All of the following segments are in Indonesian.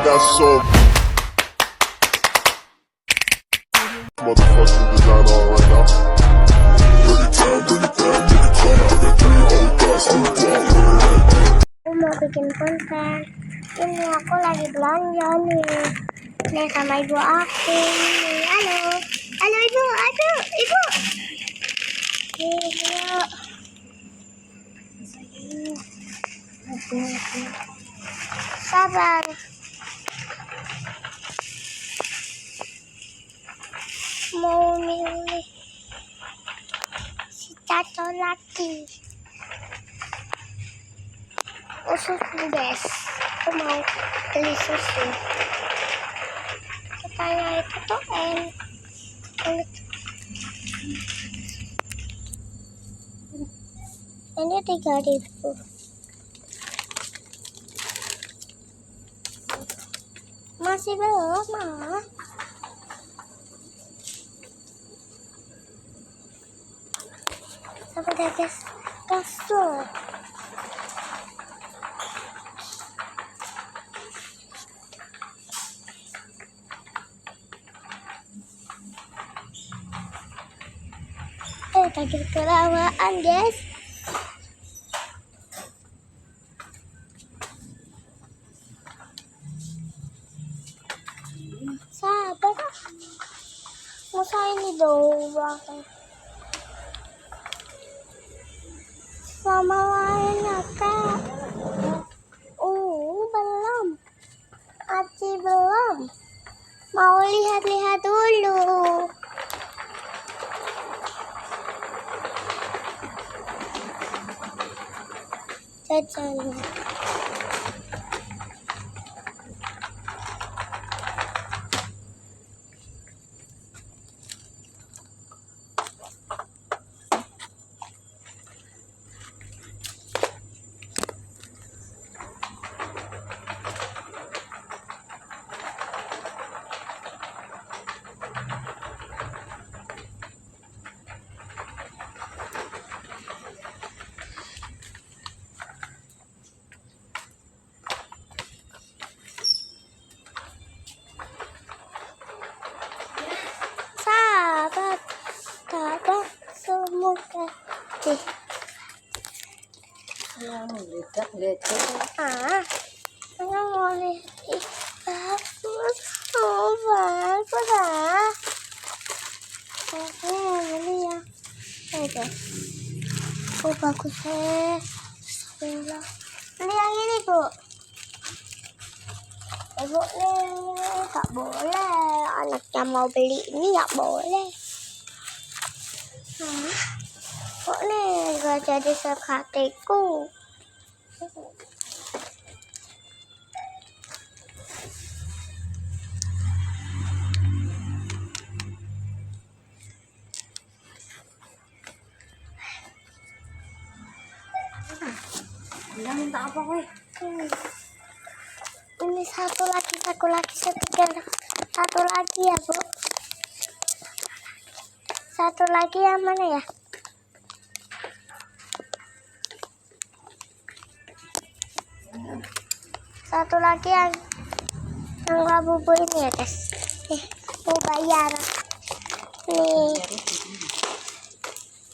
got so motherfucking design on right now. Aku mau bikin konten. Ini aku lagi belanja nih. Nih sama ibu aku. Nih, halo. Halo ibu, aduh, ibu. Nih, yuk. Sabar. Mau milih si Caco lagi. Usus guys, aku mau beli susu. Katanya itu tuh enak. Ini 3.000. Masih belum, Ma. Sampai deh guys, kasur. Tadi kelamaan guys. Sabar. Masa ini doang. Sama lainnya kak. Belum. Aci belum. Mau lihat-lihat dulu. Jajan. Semoga saya mau lihat bagus, bagus ini ya, bagus Bismillah. Ini yang ini bu, ibu nih tak boleh, anaknya mau beli ini nggak boleh. Kok nih gak jadi sekatiku? Minta apa weh? Ini satu lagi satu lagi ya bu. Satu lagi yang mana ya? Satu lagi yang labubu ini ya guys. Nih, mau bayar. Nih.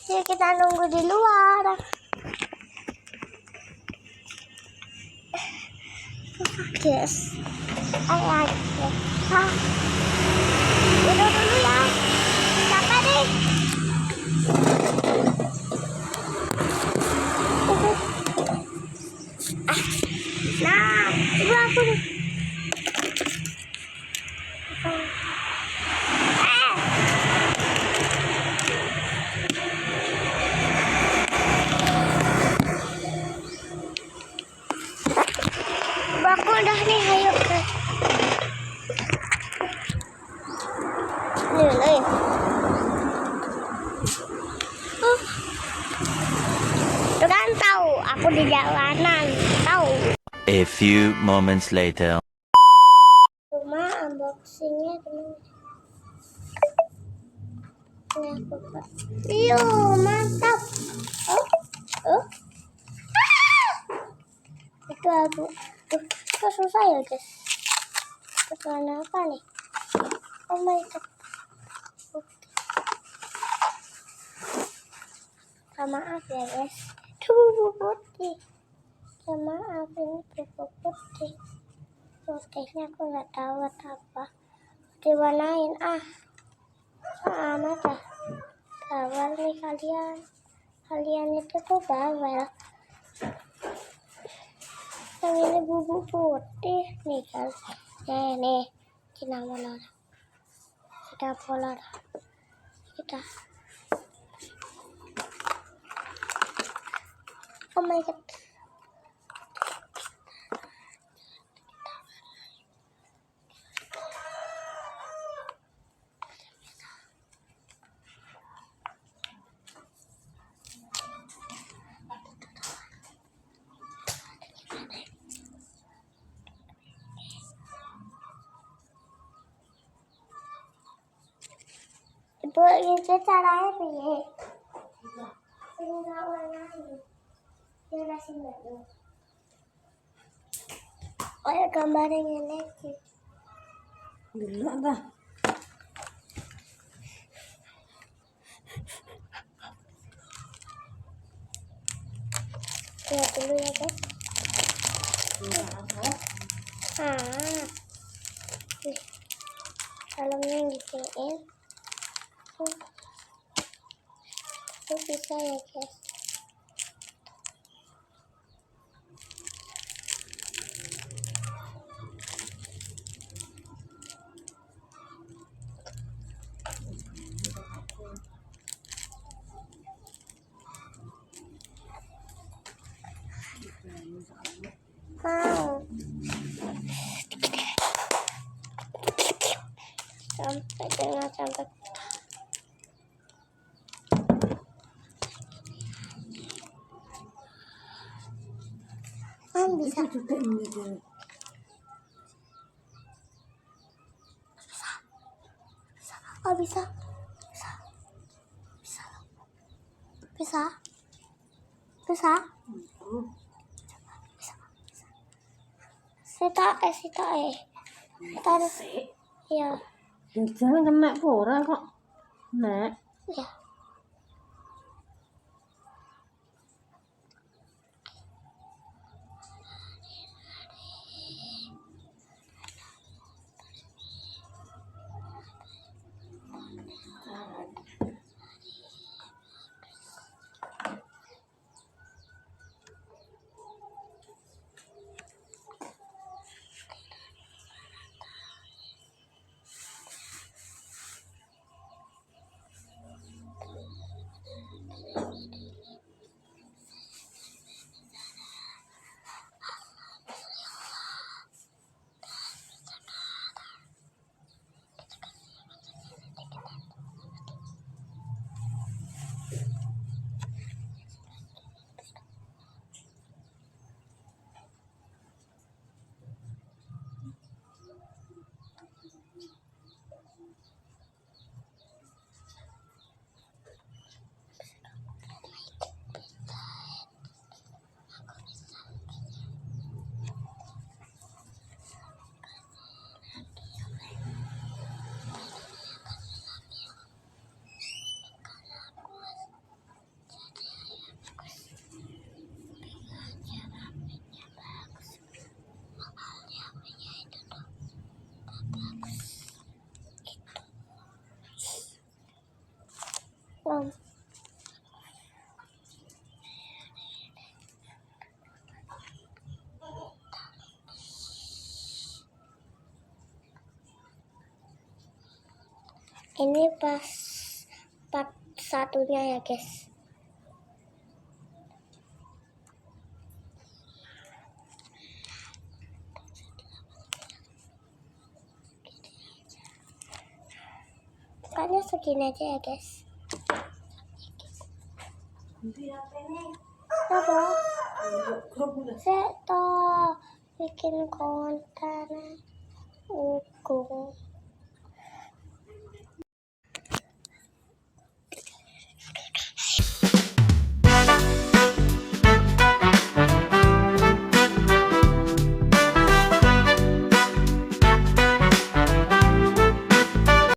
Yuk kita nunggu di luar. Guys. Ayo. Duduk dulu ya. Siapa nih? Nah, ibu aku nih. Ibu aku udah nih, ayo ke. Nih. Tuh kan tahu, aku di jalanan, tahu. A few moments later. Cuma unboxingnya teman. Ini aku buka. Mantap. Itu abu. Kok susah ya guys? warna apa nih? Oh my god. Maaf ya guys, itu bubuk putih. Maaf, ini bubuk putih. Putihnya aku nggak tahu apa. Diwarnain amat ah. Bawel nih kalian. Kalian itu tuh bawel. Yang ini bubuk putih nih kan. Nih, kita molor. Kita. Oh my god. Ibu, itu caranya piye? Ini nggak warnain. Dia kasih dulu. Oh ya, gambarin yang lagi. Dulu dah. Lihat dulu ya guys. Nih, dalamnya yang gituin. Itu bisa ya guys. Mau sampai dengan sampai bisa. Itu juga ini dia. Oh bisa. Sita taruh ya Jangan kena pora kok. Nek. ya. Ini pas part satunya ya guys. Pokoknya segini aja ya guys. Apa? Saya bikin konten ugung.